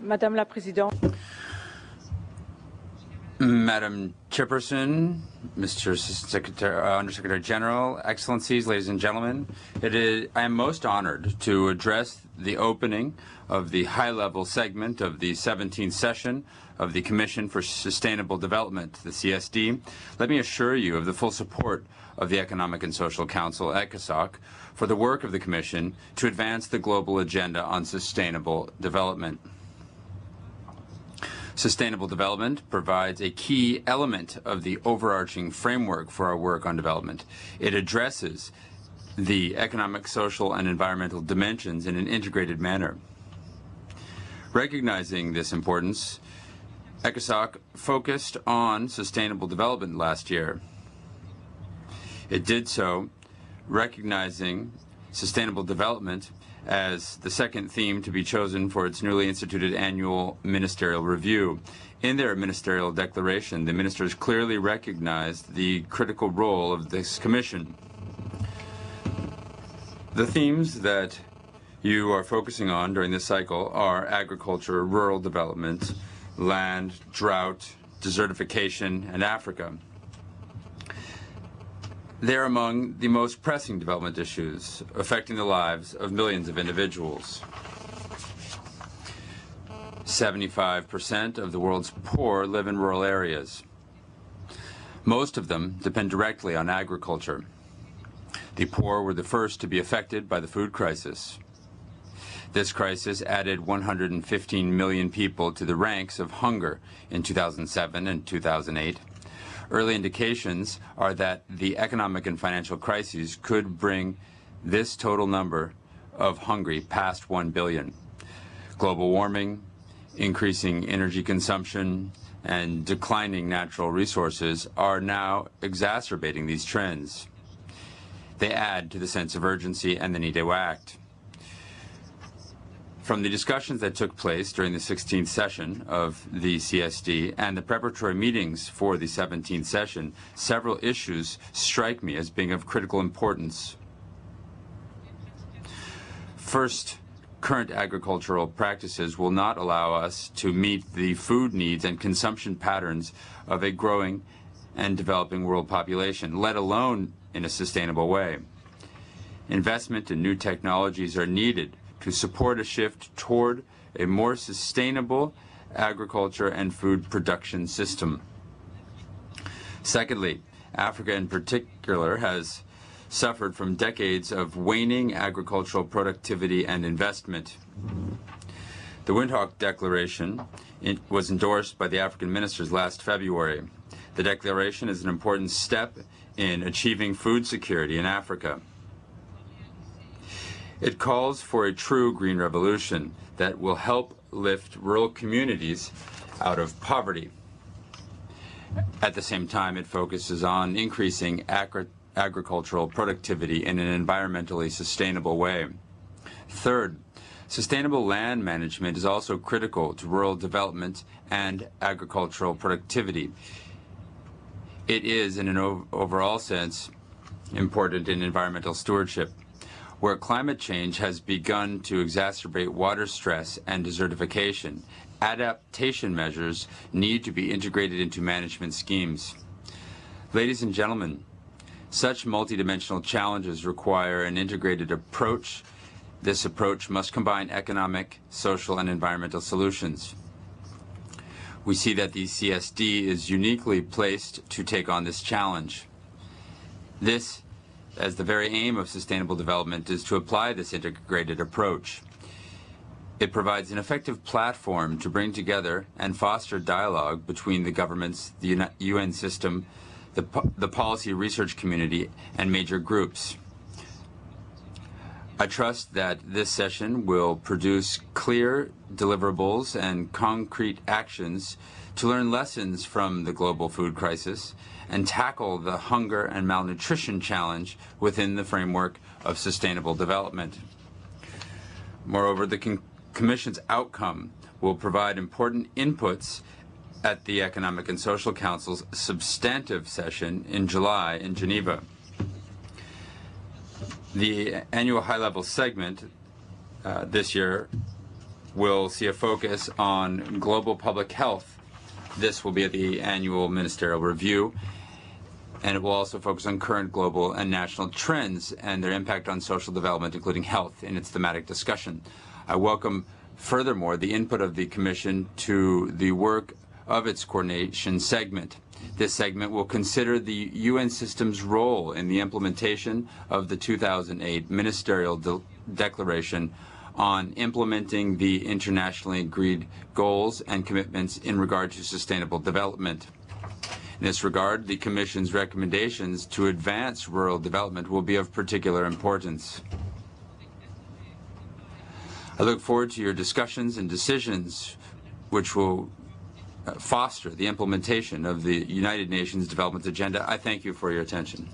Madame la Présidente. Madam Chairperson, Mr. Undersecretary General, Excellencies, ladies and gentlemen, I am most honored to address the opening of the high-level segment of the 17th session of the Commission for Sustainable Development, the CSD. Let me assure you of the full support of the Economic and Social Council, ECOSOC, for the work of the Commission to advance the global agenda on sustainable development. Sustainable development provides a key element of the overarching framework for our work on development. It addresses the economic, social, and environmental dimensions in an integrated manner. Recognizing this importance, ECOSOC focused on sustainable development last year. It did so recognizing sustainable development as the second theme to be chosen for its newly instituted annual ministerial review. In their ministerial declaration, the ministers clearly recognized the critical role of this commission. The themes that you are focusing on during this cycle are agriculture, rural development, land, drought, desertification, and Africa. They're among the most pressing development issues affecting the lives of millions of individuals. 75% of the world's poor live in rural areas. Most of them depend directly on agriculture. The poor were the first to be affected by the food crisis. This crisis added 115 million people to the ranks of hunger in 2007 and 2008. Early indications are that the economic and financial crises could bring this total number of hungry past 1 billion. Global warming, increasing energy consumption, and declining natural resources are now exacerbating these trends. They add to the sense of urgency and the need to act. From the discussions that took place during the 16th session of the CSD and the preparatory meetings for the 17th session, several issues strike me as being of critical importance. First, current agricultural practices will not allow us to meet the food needs and consumption patterns of a growing and developing world population, let alone in a sustainable way. Investment in new technologies are needed to support a shift toward a more sustainable agriculture and food production system. Secondly, Africa in particular has suffered from decades of waning agricultural productivity and investment. The Windhoek Declaration was endorsed by the African ministers last February. The declaration is an important step in achieving food security in Africa. It calls for a true green revolution that will help lift rural communities out of poverty. At the same time, it focuses on increasing agricultural productivity in an environmentally sustainable way. Third, sustainable land management is also critical to rural development and agricultural productivity. It is, in an overall sense, important in environmental stewardship. Where climate change has begun to exacerbate water stress and desertification, adaptation measures need to be integrated into management schemes. Ladies and gentlemen, such multidimensional challenges require an integrated approach. This approach must combine economic, social, and environmental solutions. We see that the CSD is uniquely placed to take on this challenge. This, as the very aim of sustainable development, is to apply this integrated approach. It provides an effective platform to bring together and foster dialogue between the governments, the UN system, the policy research community, and major groups. I trust that this session will produce clear deliverables and concrete actions to learn lessons from the global food crisis and tackle the hunger and malnutrition challenge within the framework of sustainable development. Moreover, the Commission's outcome will provide important inputs at the Economic and Social Council's substantive session in July in Geneva. The annual high-level segment this year will see a focus on global public health. This will be at the annual ministerial review, and it will also focus on current global and national trends and their impact on social development, including health, in its thematic discussion. I welcome, furthermore, the input of the Commission to the work of its coordination segment. This segment will consider the UN system's role in the implementation of the 2008 Ministerial Declaration on implementing the internationally agreed goals and commitments in regard to sustainable development. In this regard, the Commission's recommendations to advance rural development will be of particular importance. I look forward to your discussions and decisions which will foster the implementation of the United Nations Development Agenda. I thank you for your attention.